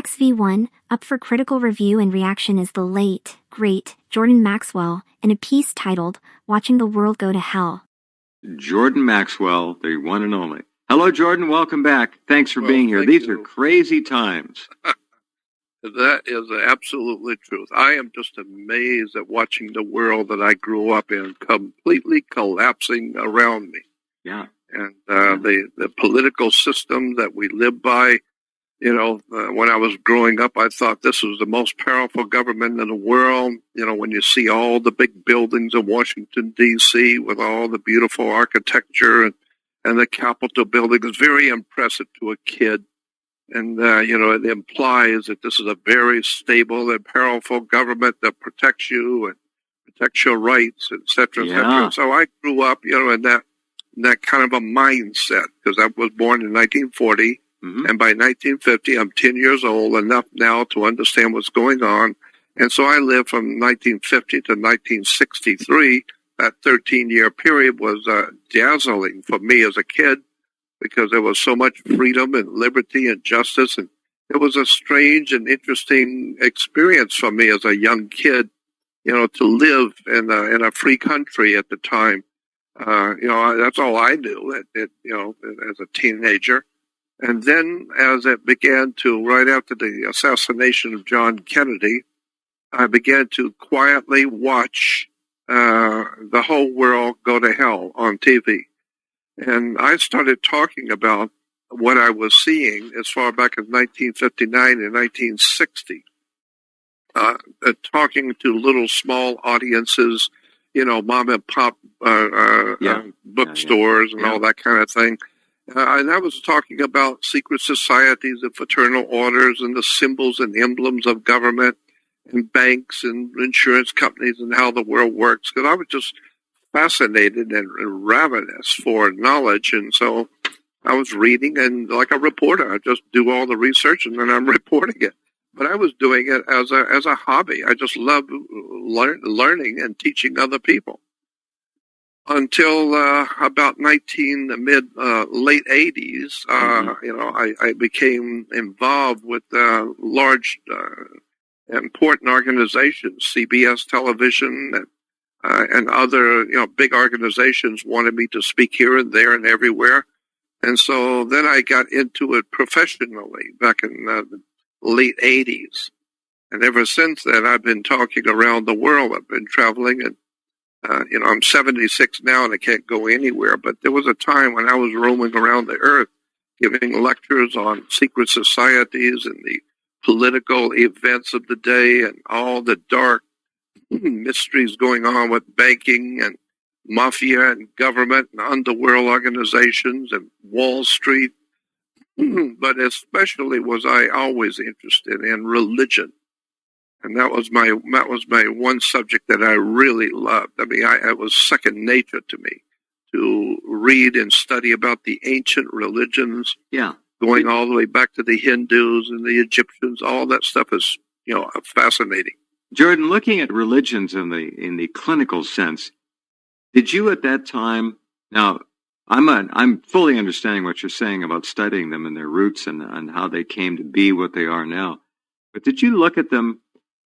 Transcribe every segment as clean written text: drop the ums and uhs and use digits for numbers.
XV1, up for critical review and reaction is the late, great Jordan Maxwell in a piece titled, Watching the World Go to Hell. Jordan Maxwell, the one and only. Hello, Jordan. Welcome back. Thanks for being here. These are crazy times. That is absolutely truth. I am just amazed at watching the world that I grew up in completely collapsing around me. Yeah. And the political system that we live by, when I was growing up, I thought this was the most powerful government in the world. When you see all the big buildings in Washington, D.C., with all the beautiful architecture and the Capitol building, it's very impressive to a kid. And, it implies that this is a very stable and powerful government that protects you and protects your rights, et cetera, et cetera. So I grew up, in that kind of a mindset, because I was born in 1940. Mm-hmm. And by 1950, I'm 10 years old, enough now to understand what's going on. And so I lived from 1950 to 1963. That 13-year period was dazzling for me as a kid, because there was so much freedom and liberty and justice. And it was a strange and interesting experience for me as a young kid, to live in a free country at the time. That's all I knew, as a teenager. And then as it began to, right after the assassination of John Kennedy, I began to quietly watch the whole world go to hell on TV. And I started talking about what I was seeing as far back as 1959 and 1960, talking to little small audiences, mom and pop bookstores and all that kind of thing. And I was talking about secret societies and fraternal orders and the symbols and emblems of government and banks and insurance companies and how the world works, because I was just fascinated and ravenous for knowledge. And so I was reading, and like a reporter, I just do all the research and then I'm reporting it. But I was doing it as a hobby. I just loved learning and teaching other people. Until about late 80s, I became involved with large, important organizations. CBS Television and other, big organizations wanted me to speak here and there and everywhere. And so then I got into it professionally back in the late 80s. And ever since then, I've been talking around the world. I've been traveling, and I'm 76 now and I can't go anywhere, but there was a time when I was roaming around the earth giving lectures on secret societies and the political events of the day and all the dark mysteries going on with banking and mafia and government and underworld organizations and Wall Street. But especially was I always interested in religion. And that was my one subject that I really loved. I mean, it was second nature to me to read and study about the ancient religions. Yeah, going all the way back to the Hindus and the Egyptians. All that stuff is, fascinating. Jordan, looking at religions in the clinical sense, did you at that time? Now, I'm fully understanding what you're saying about studying them and their roots and how they came to be what they are now. But did you look at them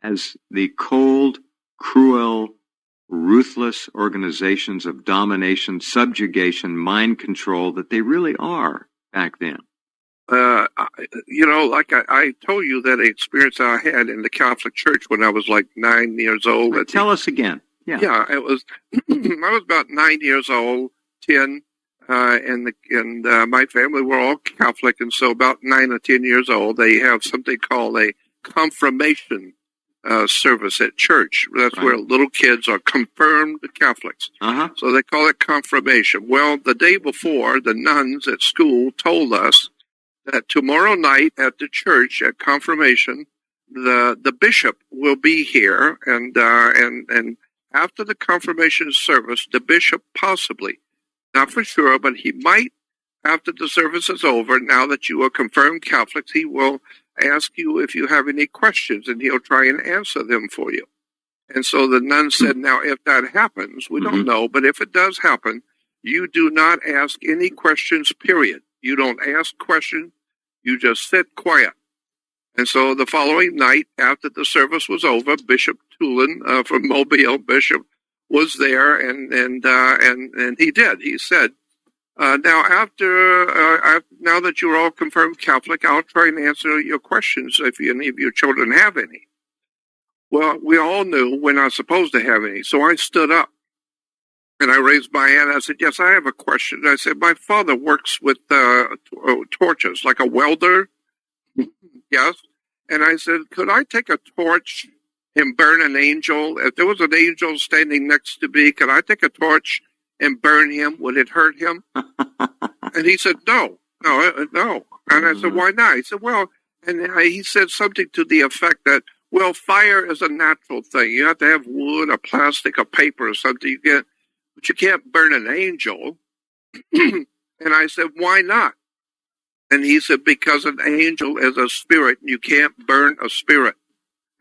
as the cold, cruel, ruthless organizations of domination, subjugation, mind control that they really are back then? Like I told you that experience I had in the Catholic Church when I was like 9 years old. Tell us again. Yeah, it was. I was about 9 years old, 10, and my family were all Catholic, and so about 9 or 10 years old, they have something called a confirmation service at church. That's right, where little kids are confirmed Catholics. Uh-huh. So they call it confirmation. Well, the day before, the nuns at school told us that tomorrow night at the church at confirmation, the bishop will be here, and after the confirmation service, the bishop possibly, not for sure, but he might, after the service is over, now that you are confirmed Catholics, he will ask you if you have any questions, and he'll try and answer them for you. And so the nun said, now, if that happens, we don't know, but if it does happen, you do not ask any questions, period. You don't ask questions. You just sit quiet. And so the following night, after the service was over, Bishop Tulin from Mobile, Bishop, was there, and he did. He said, now now that you're all confirmed Catholic, I'll try and answer your questions if any of your children have any. Well, we all knew we're not supposed to have any, so I stood up and I raised my hand. I said, yes, I have a question. I said, my father works with torches, like a welder. Yes. And I said, could I take a torch and burn an angel? If there was an angel standing next to me, could I take a torch and burn him? Would it hurt him? And he said, no. And I said, why not? He said, well, and he said something to the effect that, well, fire is a natural thing. You have to have wood or plastic or paper or something. But you can't burn an angel. And I said, why not? And he said, because an angel is a spirit, and you can't burn a spirit.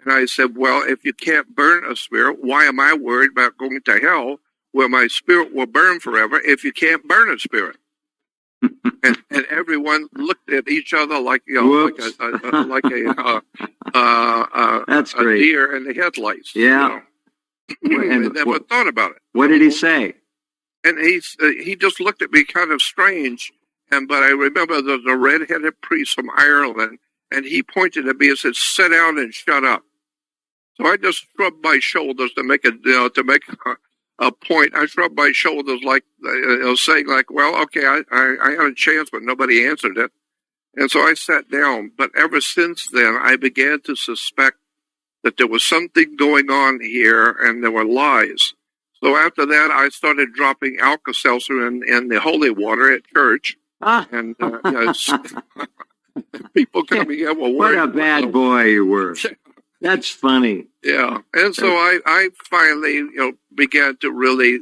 And I said, well, if you can't burn a spirit, why am I worried about going to hell where my spirit will burn forever if you can't burn a spirit? and everyone looked at each other like, you know, That's a great. deer in the headlights. Yeah. You know? And never thought about it. What did he say? And he just looked at me kind of strange. But I remember there was a red-headed priest from Ireland, and he pointed at me and said, "Sit down and shut up." So I just shrugged my shoulders to make a point. I shrugged my shoulders like saying like, "Well, okay, I had a chance, but nobody answered it." And so I sat down. But ever since then, I began to suspect that there was something going on here, and there were lies. So after that, I started dropping Alka-Seltzer in the holy water at church. And people coming in were worried. What a bad boy you were. That's funny. Yeah, and so I finally, began to really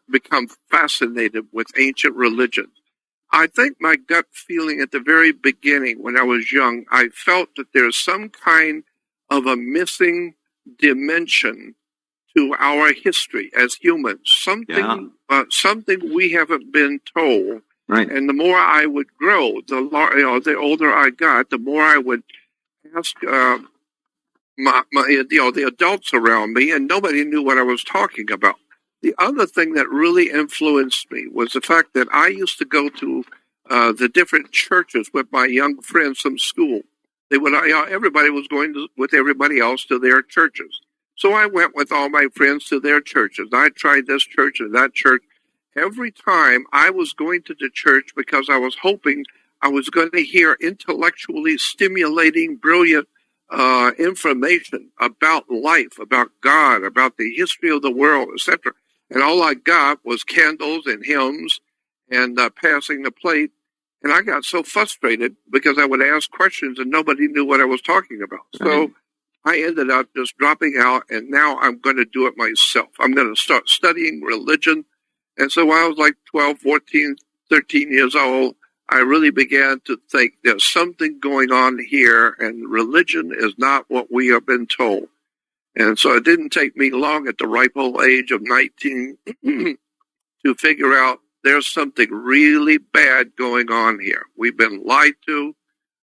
become fascinated with ancient religions. I think my gut feeling at the very beginning, when I was young, I felt that there's some kind of a missing dimension to our history as humans, something we haven't been told. Right. And the more I would grow, the older I got, the more I would ask the adults around me, and nobody knew what I was talking about. The other thing that really influenced me was the fact that I used to go to the different churches with my young friends from school. They would, everybody was going with everybody else to their churches. So I went with all my friends to their churches. I tried this church and that church. Every time I was going to the church because I was hoping I was going to hear intellectually stimulating, brilliant information about life, about God, about the history of the world, etc. And all I got was candles and hymns and passing the plate. And I got so frustrated because I would ask questions and nobody knew what I was talking about. So I ended up just dropping out, and now I'm going to do it myself. I'm going to start studying religion. And so when I was like 12, 14, 13 years old, I really began to think there's something going on here, and religion is not what we have been told. And so it didn't take me long at the ripe old age of 19 to figure out there's something really bad going on here. We've been lied to.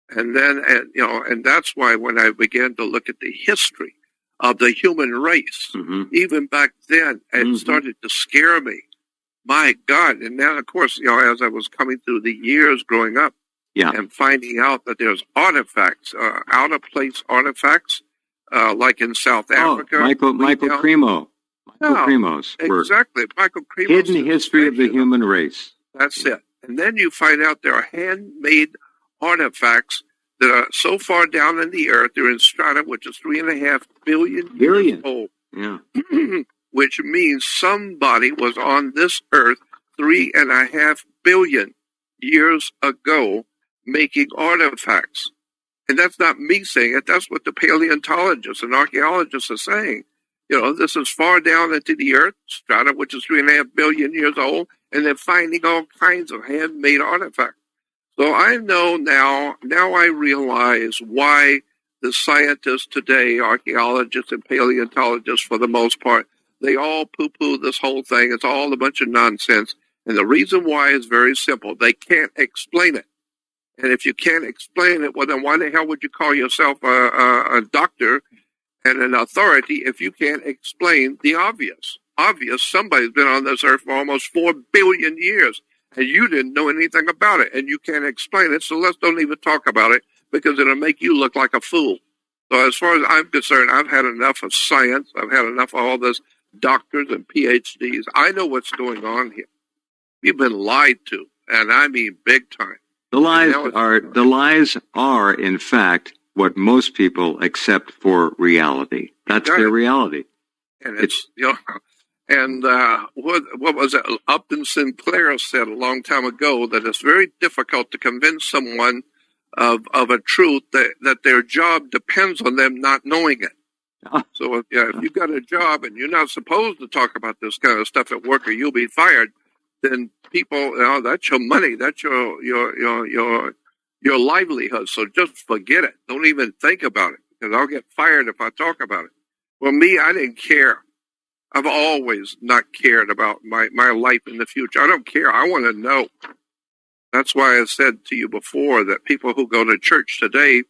And then, and that's why when I began to look at the history of the human race, even back then, it started to scare me. My God. And then, of course, as I was coming through the years growing up and finding out that there's artifacts, out-of-place artifacts, like in South Africa. Michael Cremo. Cremo's work. Exactly. Michael Cremo's Hidden History of the Human Race. That's it. And then you find out there are handmade artifacts that are so far down in the earth, they're in strata, which is 3.5 billion years old. Yeah. Which means somebody was on this earth 3.5 billion years ago making artifacts. And that's not me saying it. That's what the paleontologists and archaeologists are saying. This is far down into the earth, strata, which is 3.5 billion years old, and they're finding all kinds of handmade artifacts. So I know now I realize why the scientists today, archaeologists and paleontologists for the most part, they all poo-poo this whole thing. It's all a bunch of nonsense. And the reason why is very simple. They can't explain it. And if you can't explain it, well, then why the hell would you call yourself a doctor and an authority if you can't explain the obvious? Obvious, somebody's been on this earth for almost 4 billion years, and you didn't know anything about it, and you can't explain it, so let's don't even talk about it, because it'll make you look like a fool. So as far as I'm concerned, I've had enough of science. I've had enough of all this doctors and PhDs. I know what's going on here. You've been lied to, and I mean big time. The lies are, in fact, what most people accept for reality. That's their reality. And it's and what was it? Upton Sinclair said a long time ago that it's very difficult to convince someone of a truth that their job depends on them not knowing it. So if you've got a job and you're not supposed to talk about this kind of stuff at work, or you'll be fired, then people, that's your money, that's your livelihood. So just forget it. Don't even think about it, because I'll get fired if I talk about it. Well, me, I didn't care. I've always not cared about my life in the future. I don't care. I want to know. That's why I said to you before that people who go to church today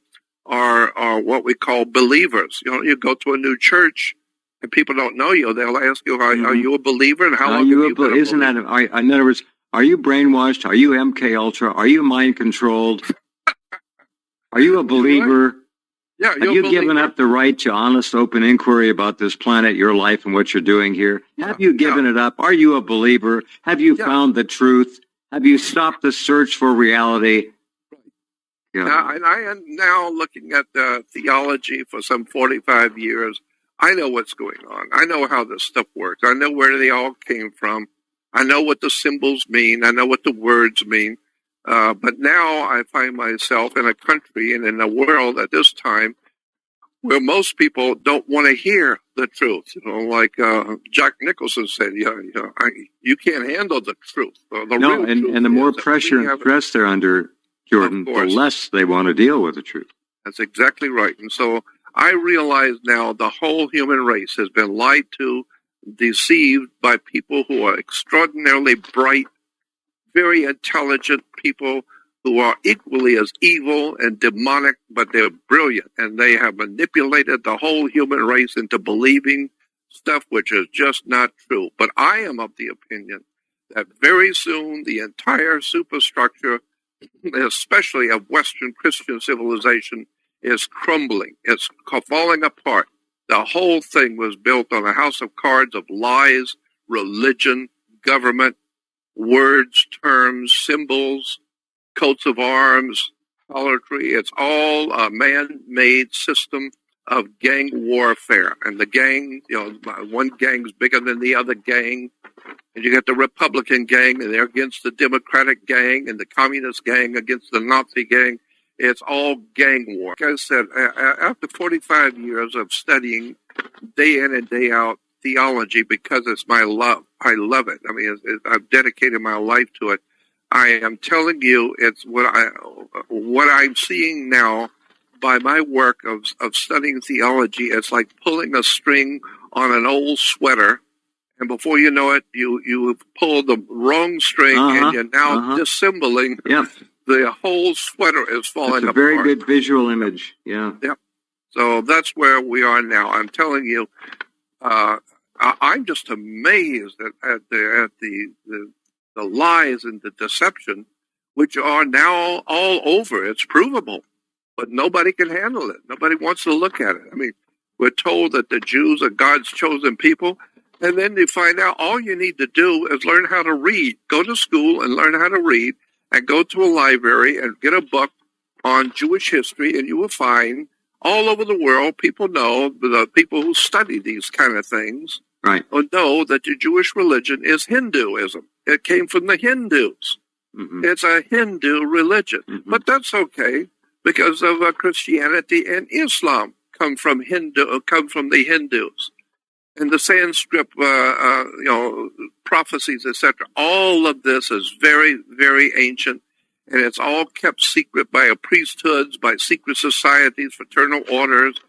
are what we call believers. You go to a new church and people don't know you. They'll ask you, are you a believer? And how long have you been isn't that, in other words, are you brainwashed? Are you MK Ultra? Are you mind controlled? Are you a believer? Yeah, have you given up the right to honest, open inquiry about this planet, your life, and what you're doing here? Have you given it up? Are you a believer? Have you found the truth? Have you stopped the search for reality? Yeah. Now, and I am now looking at theology for some 45 years. I know what's going on. I know how this stuff works. I know where they all came from. I know what the symbols mean. I know what the words mean. But now I find myself in a country and in a world at this time where most people don't want to hear the truth. Like Jack Nicholson said, you can't handle the truth. And the more pressure and stress they're under, Jordan, the less they want to deal with the truth. That's exactly right. And so I realize now the whole human race has been lied to, deceived by people who are extraordinarily bright, very intelligent people who are equally as evil and demonic, but they're brilliant. And they have manipulated the whole human race into believing stuff which is just not true. But I am of the opinion that very soon the entire superstructure, especially of Western Christian civilization, is crumbling. It's falling apart. The whole thing was built on a house of cards of lies, religion, government, words, terms, symbols, coats of arms, harlotry. It's all a man-made system of gang warfare. And the gang, one gang's bigger than the other gang. And you got the Republican gang, and they're against the Democratic gang, and the Communist gang against the Nazi gang. It's all gang war. Like I said, after 45 years of studying day in and day out theology, because it's my love, I love it. I mean, I've dedicated my life to it. I am telling you, it's what I'm seeing now by my work of studying theology. It's like pulling a string on an old sweater, and before you know it, you've pulled the wrong string, and you're now disassembling. Yep. The whole sweater is falling apart. It's a very good visual image. Yeah. Yep. So that's where we are now. I'm telling you, I'm just amazed at the lies and the deception, which are now all over. It's provable, but nobody can handle it. Nobody wants to look at it. I mean, we're told that the Jews are God's chosen people, and then you find out all you need to do is learn how to read. Go to school and learn how to read, and go to a library and get a book on Jewish history, and you will find all over the world, people know, the people who study these kind of things, right, know that the Jewish religion is Hinduism. It came from the Hindus. Mm-hmm. It's a Hindu religion. Mm-hmm. But that's okay, because of Christianity and Islam come from the Hindus. And the Sanskrit, prophecies, etc. All of this is very, very ancient, and it's all kept secret by priesthoods, by secret societies, fraternal orders.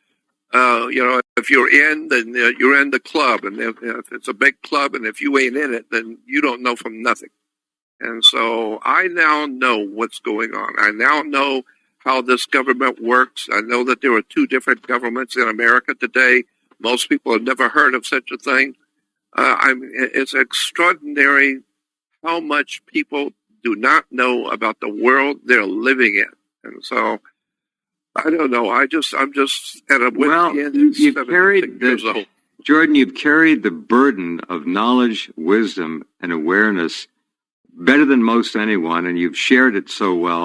If you're in, then you're in the club, and if it's a big club, and if you ain't in it, then you don't know from nothing. And so I now know what's going on. I now know how this government works. I know that there are two different governments in America today. Most people have never heard of such a thing. It's extraordinary how much people do not know about the world they're living in. And so I don't know. I'm just at a you've carried Jordan, you've carried the burden of knowledge, wisdom, and awareness better than most anyone, and you've shared it so well.